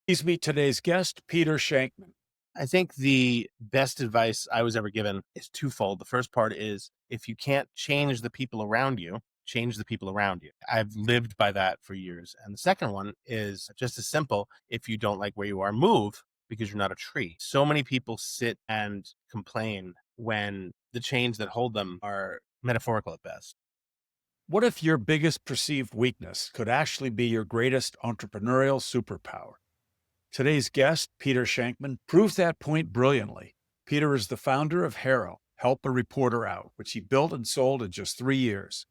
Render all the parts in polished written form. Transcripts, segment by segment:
Please meet today's guest, Peter Shankman. I think the best advice I was ever given is twofold. The first part is if you can't change the people around you, change the people around you. I've lived by that for years. And the second one is just as simple. If you don't like where you are, move because you're not a tree. So many people sit and complain when the chains that hold them are metaphorical at best. What if your biggest perceived weakness could actually be your greatest entrepreneurial superpower? Today's guest, Peter Shankman, proves that point brilliantly. Peter is the founder of HARO, Help a Reporter Out, which he built and sold in just 3 years.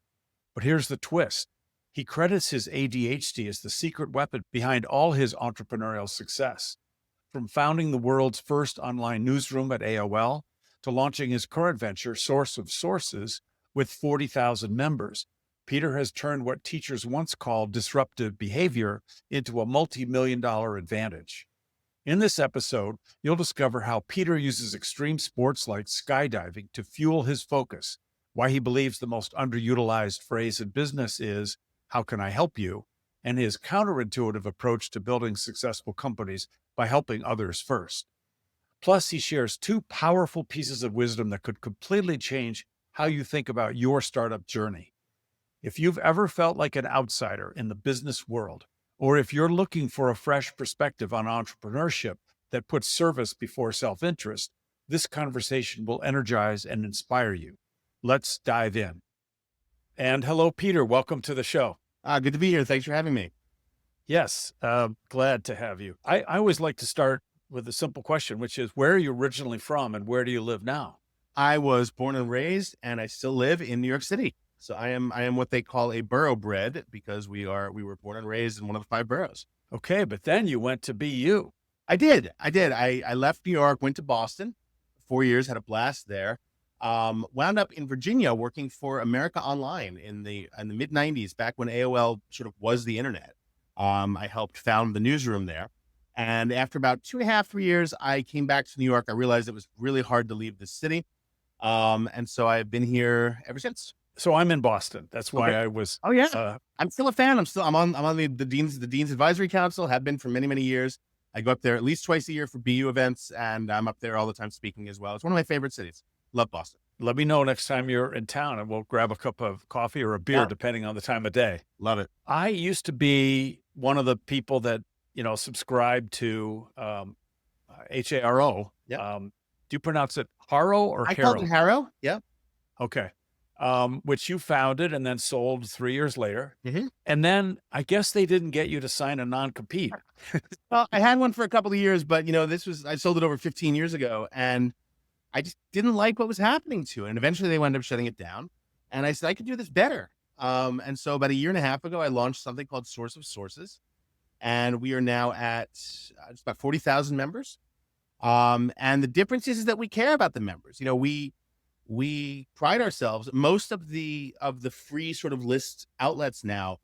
But here's the twist. He credits his ADHD as the secret weapon behind all his entrepreneurial success. From founding the world's first online newsroom at AOL to launching his current venture, Source of Sources, with 40,000 members, Peter has turned what teachers once called disruptive behavior into a multi-million-dollar advantage. In this episode, you'll discover how Peter uses extreme sports like skydiving to fuel his focus, why he believes the most underutilized phrase in business is, "How can I help you?" and his counterintuitive approach to building successful companies by helping others first. Plus, he shares two powerful pieces of wisdom that could completely change how you think about your startup journey. If you've ever felt like an outsider in the business world, or if you're looking for a fresh perspective on entrepreneurship that puts service before self-interest, this conversation will energize and inspire you. Let's dive in. And hello, Peter. Welcome to the show. Good to be here. Thanks for having me. Yes, glad to have you. I always like to start with a simple question, which is, where are you originally from and where do you live now? I was born and raised, and I still live in New York City. So I am what they call a boroughbred because we were born and raised in one of the five boroughs. Okay, but then you went to BU. I did. I left New York, went to Boston, 4 years, had a blast there. Wound up in Virginia working for America Online in the mid '90s, back when AOL sort of was the internet. I helped found the newsroom there. And after about 2.5, 3 years, I came back to New York. I realized it was really hard to leave the city. And so I've been here ever since. So I'm in Boston. That's why Okay. I was. Oh yeah. I'm still a fan. I'm on the Dean's Advisory Council, have been for many, many years. I go up there at least twice a year for BU events, and I'm up there all the time speaking as well. It's one of my favorite cities. Love Boston. Let me know next time you're in town and we'll grab a cup of coffee or a beer, Yeah. depending on the time of day. Love it. I used to be one of the people that, subscribed to HARO. Yeah. Do you pronounce it HARO or I called HARO? it HARO. Yeah. Okay. Which you founded and then sold 3 years later. Mhm. And then I guess they didn't get you to sign a non-compete. Well, I had one for a couple of years, but I sold it over 15 years ago, and I just didn't like what was happening to it. And eventually they wound up shutting it down. And I said, I could do this better. And so about 1.5 years ago, I launched something called Source of Sources. And we are now at just about 40,000 members. And the difference is that we care about the members. We pride ourselves. Most of the free sort of list outlets now,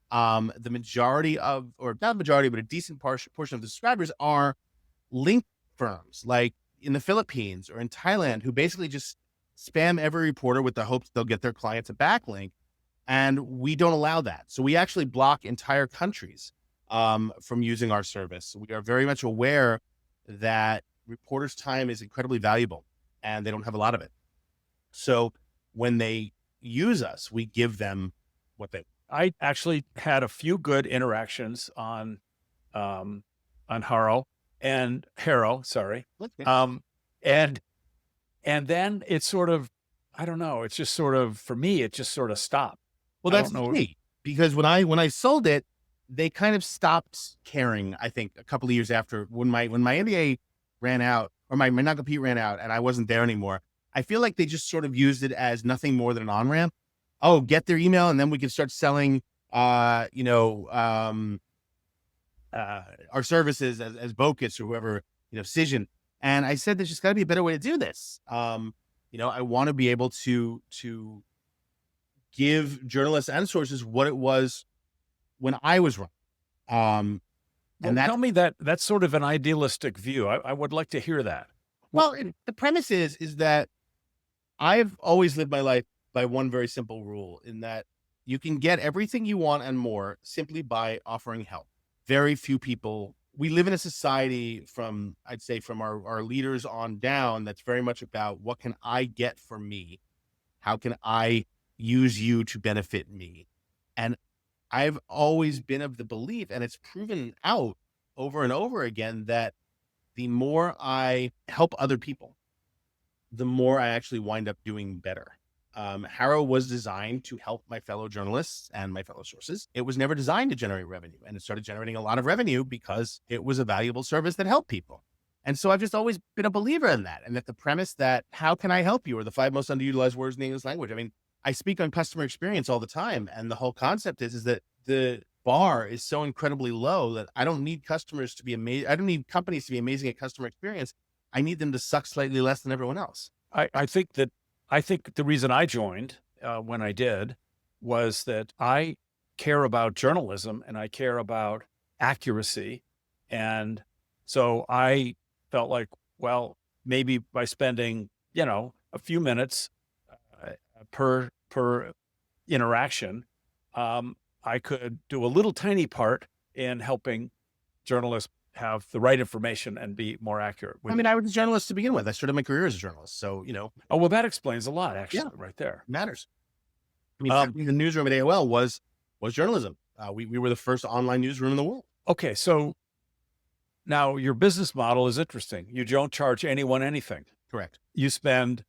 the majority of, or not majority, but a decent portion of the subscribers are link firms like in the Philippines or in Thailand, who basically just spam every reporter with the hopes they'll get their clients a backlink. And we don't allow that. So we actually block entire countries from using our service. We are very much aware that reporters' time is incredibly valuable and they don't have a lot of it. So when they use us, we give them what they. I actually had a few good interactions on HARO and HARO, sorry. And then it's sort of, I don't know, it's just sort of, for me, it just sort of stopped. Well, that's funny because when I sold it, they kind of stopped caring. I think a couple of years after, when my NDA ran out, or my non-compete ran out, and I wasn't there anymore. I feel like they just sort of used it as nothing more than an on-ramp. Oh, get their email, and then we can start selling, our services as Bocus or whoever, Cision. And I said, there's just got to be a better way to do this. I want to be able to give journalists and sources what it was when I was running. And tell me that's sort of an idealistic view. I would like to hear that. Well, the premise is that I've always lived my life by one very simple rule, in that you can get everything you want and more simply by offering help. Very few people we live in a society I'd say from our leaders on down, that's very much about what can I get for me? How can I use you to benefit me? And I've always been of the belief, and it's proven out over and over again, that the more I help other people, the more I actually wind up doing better. HARO was designed to help my fellow journalists and my fellow sources. It was never designed to generate revenue, and it started generating a lot of revenue because it was a valuable service that helped people. And so I've just always been a believer in that, and that the premise that how can I help you are the 5 most underutilized words in the English language. I mean, I speak on customer experience all the time, and the whole concept is that the bar is so incredibly low that I don't need customers to be amazing. I don't need companies to be amazing at customer experience. I need them to suck slightly less than everyone else. I think the reason I joined when I did was that I care about journalism and I care about accuracy. And so I felt like, well, maybe by spending, a few minutes per interaction, I could do a little tiny part in helping journalists have the right information and be more accurate. I mean, I was a journalist to begin with. I started my career as a journalist. So, Oh, well, that explains a lot, actually, Yeah. right there. it matters. I mean, the newsroom at AOL was journalism. We were the first online newsroom in the world. Okay, so now your business model is interesting. You don't charge anyone anything. Correct. You spend,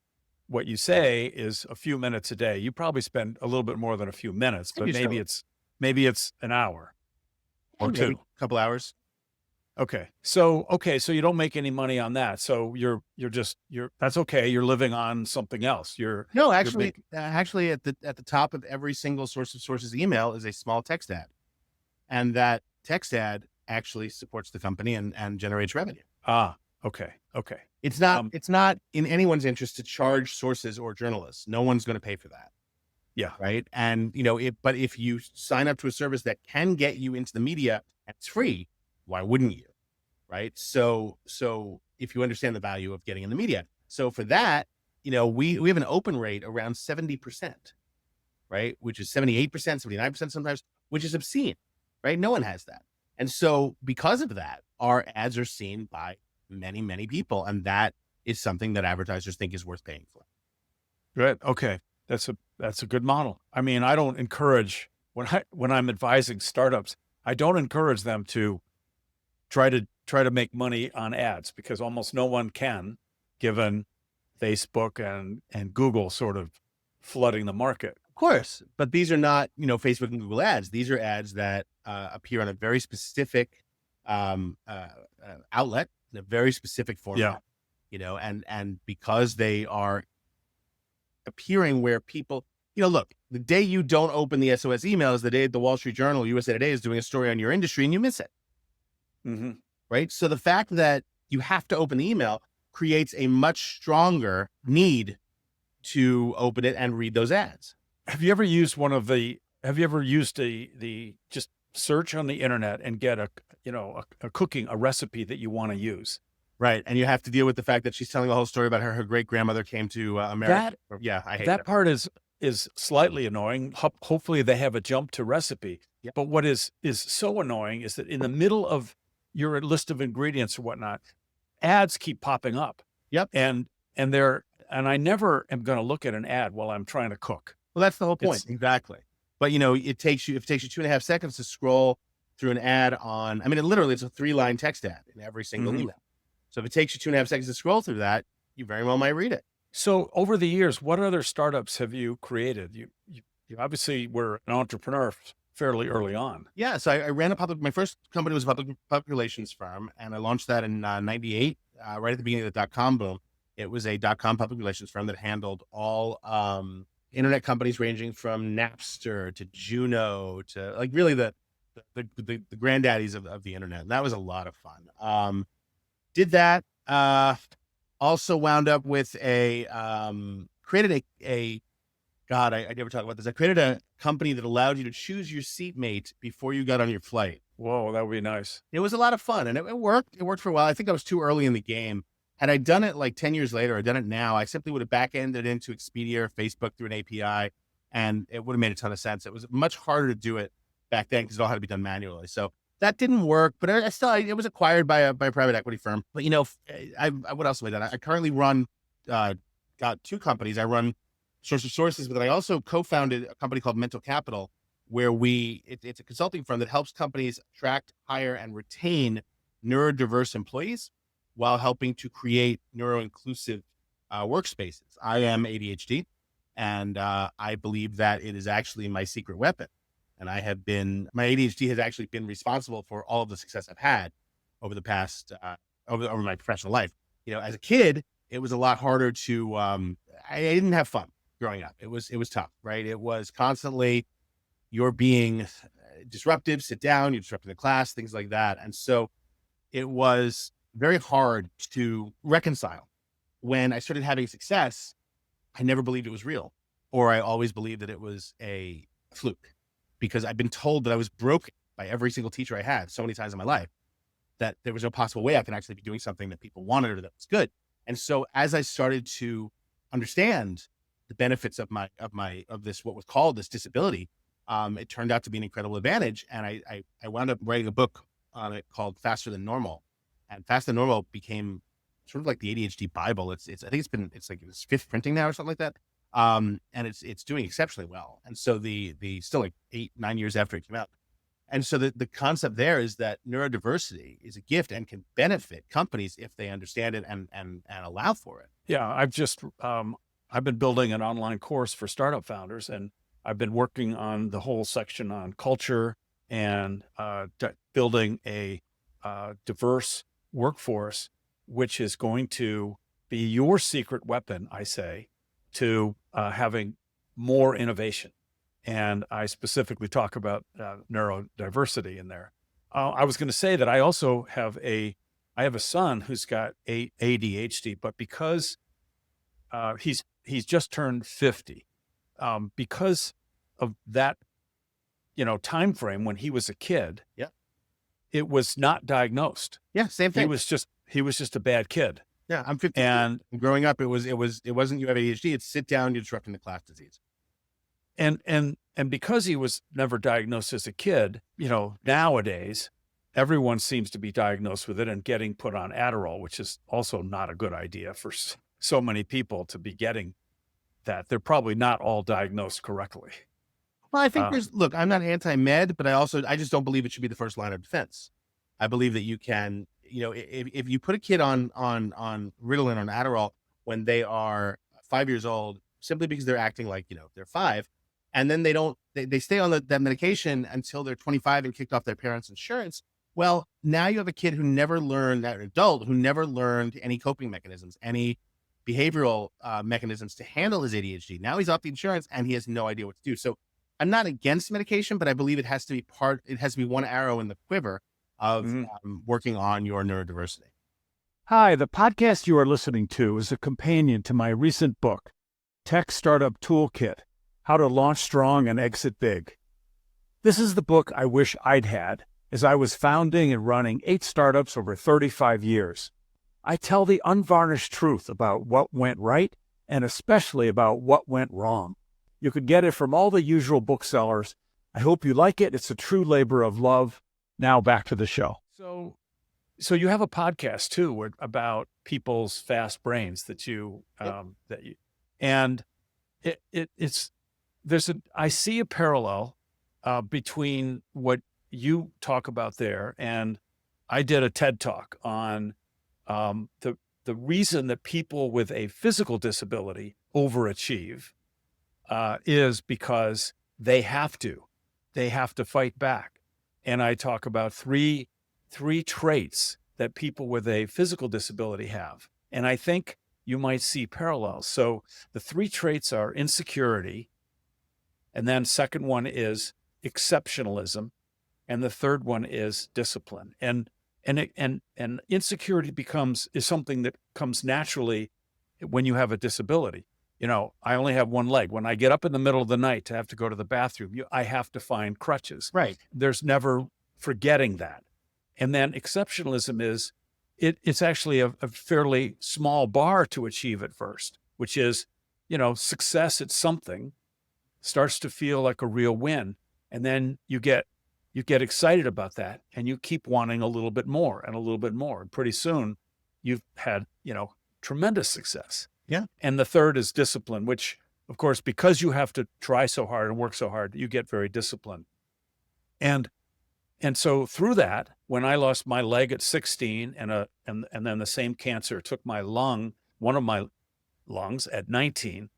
what you say is a few minutes a day. You probably spend a little bit more than a few minutes, but maybe it's an hour or Maybe two. a couple hours. Okay. So you don't make any money on that. So that's okay. You're living on something else. No, actually at the top of every single source's email is a small text ad. And that text ad actually supports the company and generates revenue. Okay. It's not in anyone's interest to charge sources or journalists. No one's going to pay for that. Yeah. Right. And, but if you sign up to a service that can get you into the media and it's free, why wouldn't you? Right. So if you understand the value of getting in the media. So for that, we have an open rate around 70%, right? Which is 78%, 79% sometimes, which is obscene, right? No one has that. And so because of that, our ads are seen by many, many people. And that is something that advertisers think is worth paying for. Good. Okay. That's a good model. I mean, I don't encourage when I'm advising startups, I don't encourage them to try to make money on ads, because almost no one can, given Facebook and Google sort of flooding the market. Of course, but these are not, Facebook and Google ads. These are ads that appear on a very specific outlet in a very specific format. Yeah. And because they are appearing where people, look, the day you don't open the SOS email is the day the Wall Street Journal, USA Today is doing a story on your industry and you miss it. Mm-hmm. Right. So the fact that you have to open the email creates a much stronger need to open it and read those ads. Have you ever used the just search on the internet and get a recipe that you want to use? Right. And you have to deal with the fact that she's telling a whole story about her great grandmother came to America. I hate that part is slightly annoying. Hopefully they have a jump to recipe. Yep. But what is so annoying is that in the middle of your list of ingredients or whatnot, ads keep popping up. Yep. And I never am going to look at an ad while I'm trying to cook. Well, that's the whole point. Exactly. But it takes you 2.5 seconds to scroll through an ad on, it's a 3-line text ad in every single email. So if it takes you 2.5 seconds to scroll through that, you very well might read it. So over the years, what other startups have you created? You obviously were an entrepreneur fairly early on. Yeah. So I ran my first company was a public relations firm, and I launched that in 98, right at the beginning of the .com boom. It was a .com public relations firm that handled all internet companies ranging from Napster to Juno to like really the granddaddies of the internet. And that was a lot of fun. Did that, also wound up with created God, I never talk about this. I created a company that allowed you to choose your seatmate before you got on your flight. Whoa, that would be nice. It was a lot of fun, and it worked. It worked for a while. I think I was too early in the game. Had I done it like 10 years later, I'd done it now, I simply would have back-ended into Expedia or Facebook through an API, and it would have made a ton of sense. It was much harder to do it back then because it all had to be done manually. So That didn't work, but it was acquired by a private equity firm. But what else have I done? I currently run, got two companies. I run Source of Sources, but I also co-founded a company called Mental Capital, where it's a consulting firm that helps companies attract, hire, and retain neurodiverse employees while helping to create neuro-inclusive workspaces. I am ADHD, and I believe that it is actually my secret weapon. And my ADHD has actually been responsible for all of the success I've had over the past, over my professional life. As a kid, it was a lot harder to, I didn't have fun growing up. It was tough, right? It was constantly, you're being disruptive, sit down, you're disrupting the class, things like that. And so it was very hard to reconcile. When I started having success, I never believed it was real, or I always believed that it was a fluke, because I've been told that I was broken by every single teacher I had so many times in my life, that there was no possible way I could actually be doing something that people wanted or that was good. And so as I started to understand the benefits of this, what was called this disability, it turned out to be an incredible advantage. And I wound up writing a book on it called Faster Than Normal. And Faster Than Normal became sort of like the ADHD Bible. I think it's like its fifth printing now or something like that. And it's doing exceptionally well. And so the still like 8-9 years after it came out. And so the concept there is that neurodiversity is a gift and can benefit companies if they understand it and allow for it. Yeah, I've been building an online course for startup founders, and I've been working on the whole section on culture and building a diverse workforce, which is going to be your secret weapon, I say, to having more innovation. And I specifically talk about neurodiversity in there. I was going to say that I also have I have a son who's got ADHD, but because he's just turned 50, because of that, time frame when he was a kid, yeah, it was not diagnosed. Yeah, same thing. He was just a bad kid. Yeah, I'm 50. And growing up, it wasn't you have ADHD, it's sit down, you're disrupting the class disease. And because he was never diagnosed as a kid, nowadays everyone seems to be diagnosed with it and getting put on Adderall, which is also not a good idea for so many people to be getting that. They're probably not all diagnosed correctly. Well, I think look, I'm not anti-med, but I just don't believe it should be the first line of defense. I believe that you can, if you put a kid on Ritalin or on Adderall when they are 5 years old, simply because they're acting like, they're 5, and then they stay on that medication until they're 25 and kicked off their parents' insurance. Well, now you have a kid an adult who never learned any coping mechanisms, any behavioral mechanisms to handle his ADHD. Now he's off the insurance and he has no idea what to do. So I'm not against medication, but I believe it has to be one arrow in the quiver of working on your neurodiversity. Hi, the podcast you are listening to is a companion to my recent book, Tech Startup Toolkit: How to Launch Strong and Exit Big. This is the book I wish I'd had, as I was founding and running 8 startups over 35 years. I tell the unvarnished truth about what went right and especially about what went wrong. You could get it from all the usual booksellers. I hope you like it. It's a true labor of love. Now back to the show. So you have a podcast too about people's fast brains I see a parallel between what you talk about there, and I did a TED Talk on the reason that people with a physical disability overachieve is because they have to fight back. And I talk about three traits that people with a physical disability have. And I think you might see parallels. So the 3 traits are insecurity, and then second one is exceptionalism, and the third one is discipline. And insecurity is something that comes naturally when you have a disability. I only have one leg. When I get up in the middle of the night to have to go to the bathroom, I have to find crutches. Right. There's never forgetting that. And then exceptionalism is, it's actually a fairly small bar to achieve at first, which is, success at something starts to feel like a real win. And then you get you get excited about that and you keep wanting a little bit more and a little bit more. And pretty soon you've had, tremendous success. Yeah. And the third is discipline, which of course, because you have to try so hard and work so hard, you get very disciplined. And so through that, when I lost my leg at 16 and then the same cancer took my lung, one of my lungs at 19,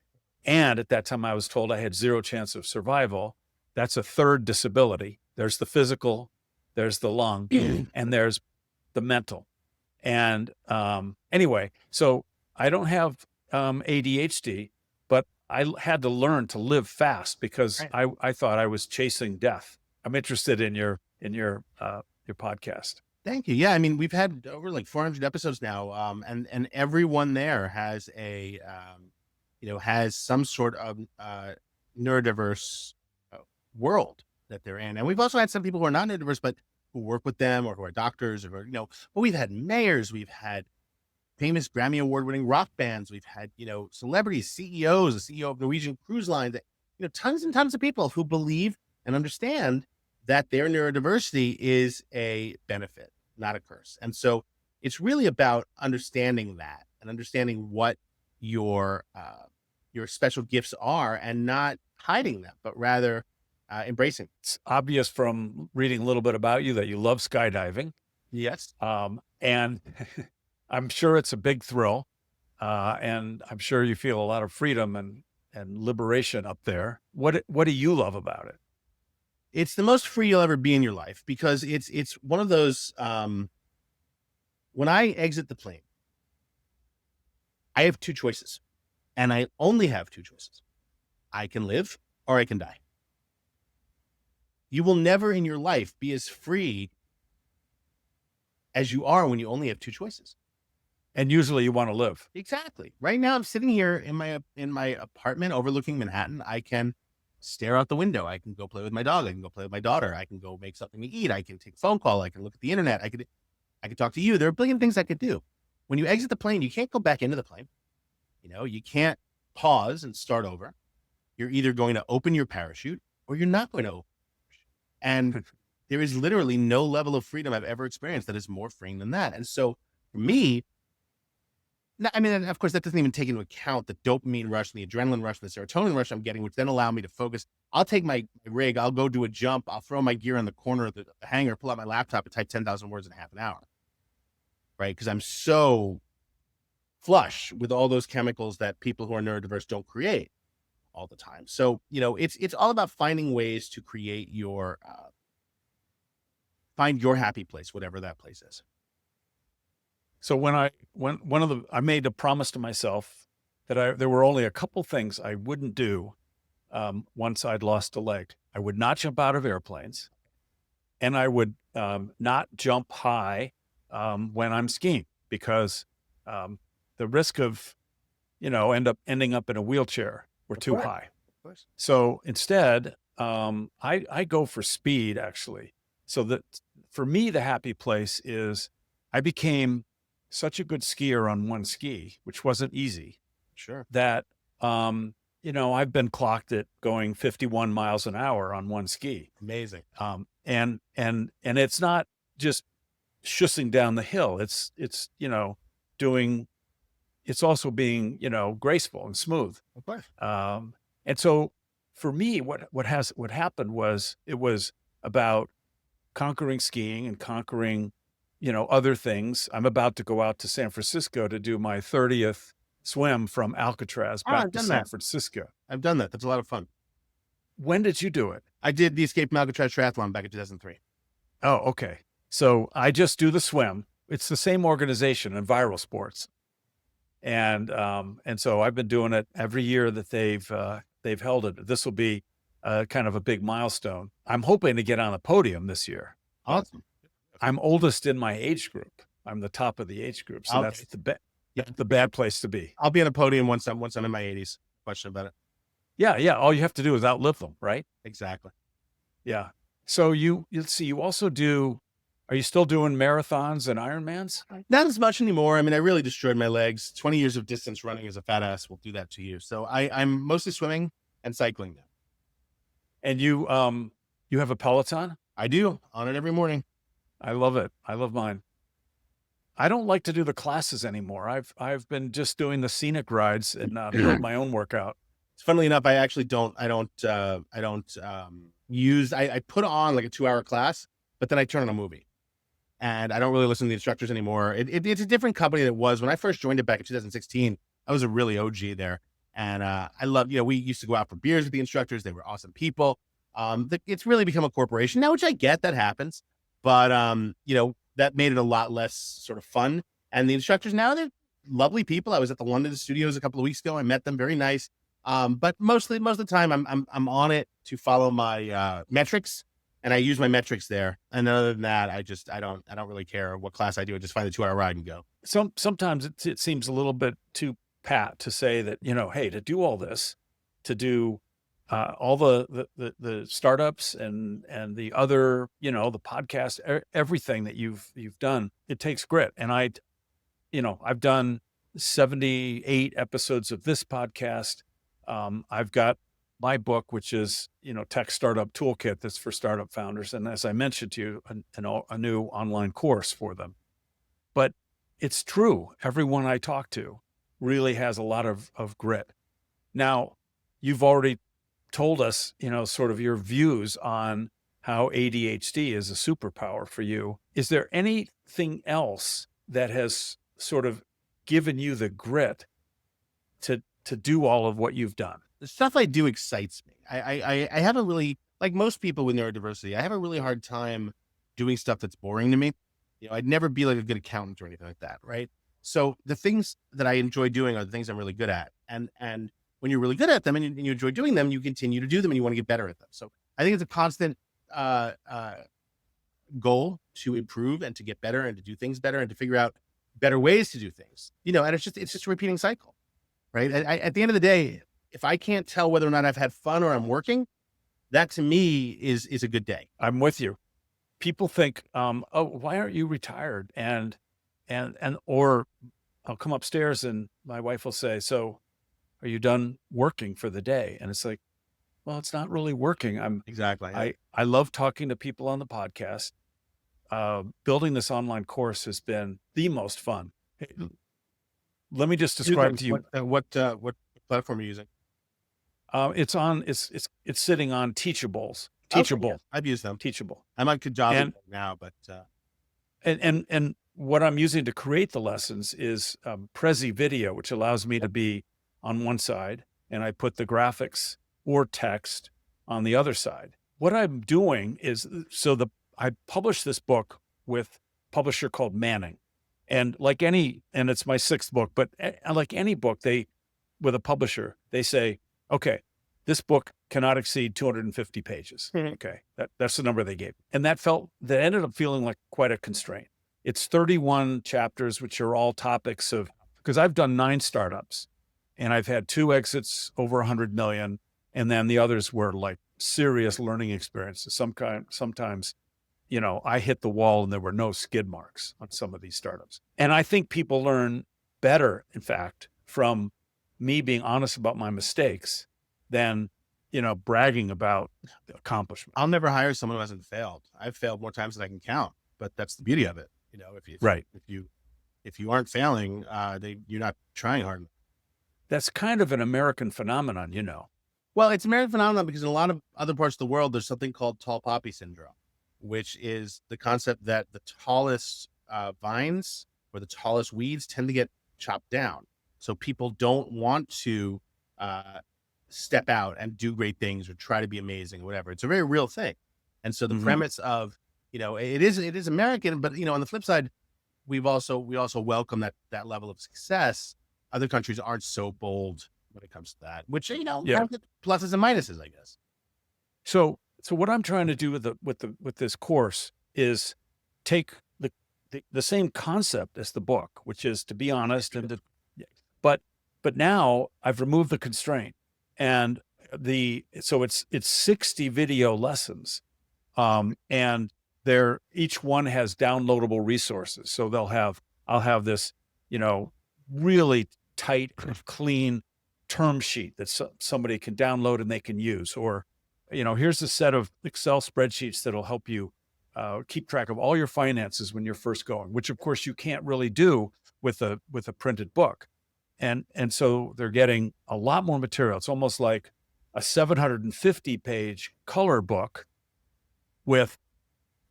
and at that time I was told I had 0 chance of survival. That's a third disability. There's the physical, there's the lung, and there's the mental. And anyway, so I don't have ADHD, but I had to learn to live fast because I thought I was chasing death. I'm interested in your podcast. Thank you. Yeah, I mean, we've had over like 400 episodes now, and everyone there has has some sort of neurodiverse world that they're in. And we've also had some people who are not neurodiverse, but who work with them or who are doctors or, but we've had mayors, we've had famous Grammy award-winning rock bands, we've had, celebrities, CEOs, the CEO of Norwegian Cruise Line, tons and tons of people who believe and understand that their neurodiversity is a benefit, not a curse. And so it's really about understanding that and understanding what your special gifts are and not hiding them, but rather embracing. It's obvious from reading a little bit about you that you love skydiving. Yes. And I'm sure it's a big thrill. And I'm sure you feel a lot of freedom and liberation up there. What do you love about it? It's the most free you'll ever be in your life because it's one of those, when I exit the plane, I have 2 choices and I only have 2 choices. I can live or I can die. You will never in your life be as free as you are when you only have 2 choices. And usually you want to live. Exactly. Right now I'm sitting here in my apartment overlooking Manhattan. I can stare out the window. I can go play with my dog. I can go play with my daughter. I can go make something to eat. I can take a phone call. I can look at the internet. I could talk to you. There are a billion things I could do. When you exit the plane, you can't go back into the plane. You can't pause and start over. You're either going to open your parachute or you're not going to open. And there is literally no level of freedom I've ever experienced that is more freeing than that. And so for me, I mean, of course, that doesn't even take into account the dopamine rush and the adrenaline rush and the serotonin rush I'm getting, which then allow me to focus. I'll take my rig, I'll go do a jump, I'll throw my gear in the corner of the hangar, pull out my laptop and type 10,000 words in half an hour, right? Because I'm so flush with all those chemicals that people who are neurodiverse don't create all the time. So, it's all about finding ways to create find your happy place, whatever that place is. So I made a promise to myself that there were only a couple things I wouldn't do once I'd lost a leg. I would not jump out of airplanes, and I would not jump high when I'm skiing because the risk of ending up in a wheelchair were too high. Of course. So instead, I go for speed actually. So that for me, the happy place is I became such a good skier on one ski, which wasn't easy. Sure. That, I've been clocked at going 51 miles an hour on one ski. Amazing. And it's not just shushing down the hill. It's also being, graceful and smooth. Of course. And so for me, what happened was it was about conquering skiing and conquering other things. I'm about to go out to San Francisco to do my 30th swim from Alcatraz back to San Francisco. I've done that. That's a lot of fun. When did you do it? I did the Escape from Alcatraz triathlon back in 2003. Oh, okay. So I just do the swim. It's the same organization, Viral Sports. And so I've been doing it every year that they've held it. This will be kind of a big milestone. I'm hoping to get on the podium this year. Awesome. I'm oldest in my age group. I'm the top of the age group. So that's the bad place to be. I'll be on a podium once I'm in my 80s. Question about it. Yeah. All you have to do is outlive them, right? Exactly. Yeah. So let's see, you also are you still doing marathons and Ironmans? Not as much anymore. I mean, I really destroyed my legs. 20 years of distance running as a fat ass will do that to you. So I'm mostly swimming and cycling now. And you have a Peloton? I do on it every morning. I love it. I love mine. I don't like to do the classes anymore. I've been just doing the scenic rides and build my own workout. Funnily enough, I actually use, I put on like a 2-hour class, but then I turn on a movie. And I don't really listen to the instructors anymore. It's a different company than it was when I first joined it back in 2016. I was a really OG there. And I love, we used to go out for beers with the instructors. They were awesome people. It's really become a corporation now, which I get, that happens. But, that made it a lot less sort of fun. And the instructors now, they're lovely people. I was at the London studios a couple of weeks ago. I met them, very nice. But most of the time I'm on it to follow my metrics, and I use my metrics there. And other than that, I don't really care what class I do. I just find the 2-hour ride and go. Sometimes it seems a little bit too pat to say that, hey, to do all this, to do all the startups and the other, the podcast, everything that you've done, it takes grit. And I've done 78 episodes of this podcast. I've got my book, which is, Tech Startup Toolkit, that's for startup founders. And as I mentioned to you, a new online course for them. But it's true. Everyone I talk to really has a lot of grit. Now, you've already told us, sort of your views on how ADHD is a superpower for you. Is there anything else that has sort of given you the grit to do all of what you've done? The stuff I do excites me. I haven't really, like most people with neurodiversity, I have a really hard time doing stuff that's boring to me. I'd never be like a good accountant or anything like that, right? So the things that I enjoy doing are the things I'm really good at. And when you're really good at them and you enjoy doing them, you continue to do them and you want to get better at them. So I think it's a constant goal to improve and to get better and to do things better and to figure out better ways to do things, and it's just a repeating cycle, right? At the end of the day, if I can't tell whether or not I've had fun or I'm working, that to me is a good day. I'm with you. People think, oh, why aren't you retired? Or I'll come upstairs and my wife will say, so are you done working for the day? And it's like, well, it's not really working. Exactly. I love talking to people on the podcast. Building this online course has been the most fun. Let me just describe to you what platform are you using. It's sitting on Teachables. Teachable. Okay, yeah. I've used them. Teachable. I'm on Jothy now, but and what I'm using to create the lessons is Prezi Video, which allows me to be on one side, and I put the graphics or text on the other side. What I'm doing is, I published this book with a publisher called Manning. And and it's my 6th book, but like any book, with a publisher, they say, okay, this book cannot exceed 250 pages. Okay. That's the number they gave. And that ended up feeling like quite a constraint. It's 31 chapters, which are all topics because I've done 9 startups and I've had 2 exits over 100 million. And then the others were like serious learning experiences. Sometimes, I hit the wall and there were no skid marks on some of these startups. And I think people learn better, in fact, from me being honest about my mistakes than, bragging about the accomplishment. I'll never hire someone who hasn't failed. I've failed more times than I can count, but that's the beauty of it. If you aren't failing, you're not trying hard enough. That's kind of an American phenomenon, Well, it's an American phenomenon because in a lot of other parts of the world, there's something called tall poppy syndrome, which is the concept that the tallest vines or the tallest weeds tend to get chopped down. So people don't want to step out and do great things or try to be amazing or whatever. It's a very real thing. And so the premise of, it is American, but on the flip side, we also welcome that level of success. Other countries aren't so bold when it comes to that, which, have pluses and minuses, I guess. So what I'm trying to do with this course is take the same concept as the book, which is to be honest but now I've removed the constraint, and so it's 60 video lessons, and each one has downloadable resources. So I'll have this, really tight, clean term sheet that somebody can download and they can use, or here's a set of Excel spreadsheets that'll help you keep track of all your finances when you're first going, which of course you can't really do with a printed book. And so they're getting a lot more material. It's almost like a 750-page color book with,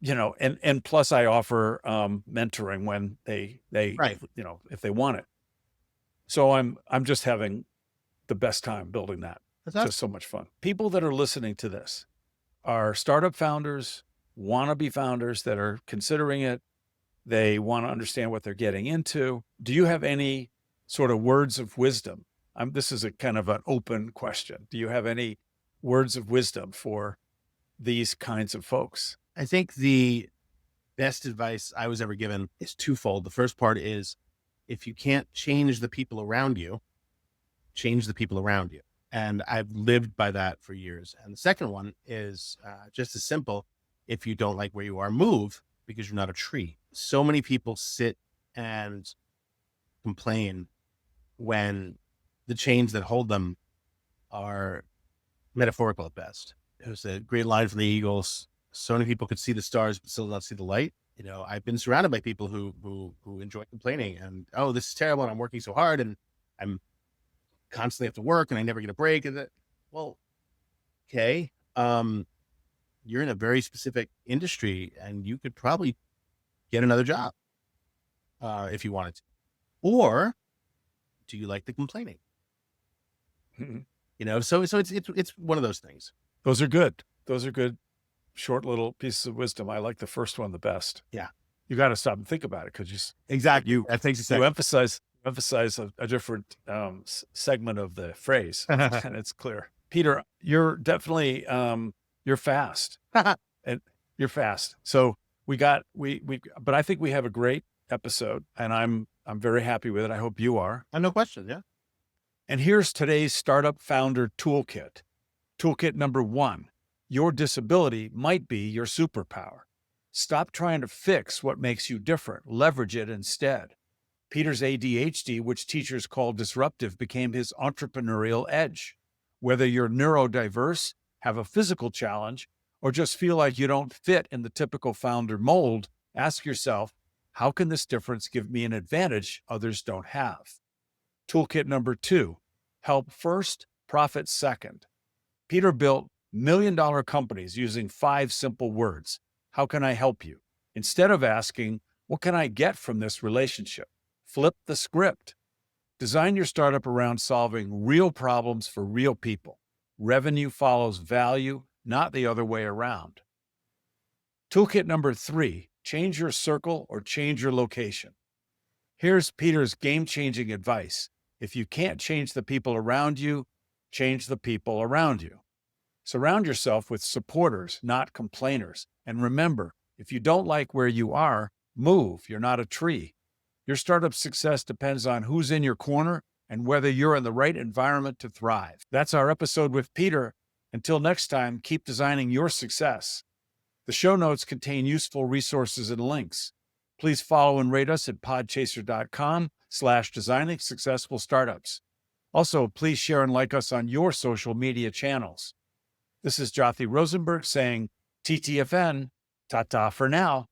and plus I offer mentoring when they Right. if they want it. So I'm just having the best time building that. That's Just so much fun. People that are listening to this are startup founders, wannabe founders that are considering it. They want to understand what they're getting into. Do you have any sort of words of wisdom? This is a kind of an open question. Do you have any words of wisdom for these kinds of folks? I think the best advice I was ever given is twofold. The first part is, if you can't change the people around you, change the people around you. And I've lived by that for years. And the second one is just as simple. If you don't like where you are, move, because you're not a tree. So many people sit and complain when the chains that hold them are metaphorical at best. There's a great line from the Eagles: so many people could see the stars but still not see the light. I've been surrounded by people who enjoy complaining and, oh, this is terrible, and I'm working so hard, and I'm constantly have to work, and I never get a break. And well, okay, you're in a very specific industry, and you could probably get another job if you wanted to. Or do you like the complaining? So it's one of those things. Those are good. Those are good, short little pieces of wisdom. I like the first one the best. Yeah. You got to stop and think about it, because Exactly. That takes a second. you emphasize a different segment of the phrase, and it's clear. Peter, you're definitely you're fast, and you're fast. So but I think we have a great episode, and I'm very happy with it. I hope you are. No question. Yeah. And here's today's Startup Founder Toolkit. Toolkit number 1, your disability might be your superpower. Stop trying to fix what makes you different. Leverage it instead. Peter's ADHD, which teachers call disruptive, became his entrepreneurial edge. Whether you're neurodiverse, have a physical challenge, or just feel like you don't fit in the typical founder mold, ask yourself, how can this difference give me an advantage others don't have? Toolkit number 2, help first, profit second. Peter built million-dollar companies using 5 simple words. How can I help you? Instead of asking, what can I get from this relationship? Flip the script. Design your startup around solving real problems for real people. Revenue follows value, not the other way around. Toolkit number 3, change your circle or change your location. Here's Peter's game-changing advice. If you can't change the people around you, change the people around you. Surround yourself with supporters, not complainers. And remember, if you don't like where you are, move. You're not a tree. Your startup success depends on who's in your corner and whether you're in the right environment to thrive. That's our episode with Peter. Until next time, keep designing your success. The show notes contain useful resources and links. Please follow and rate us at podchaser.com/designing successful startups. Also, please share and like us on your social media channels. This is Jothy Rosenberg saying, TTFN, ta-ta for now.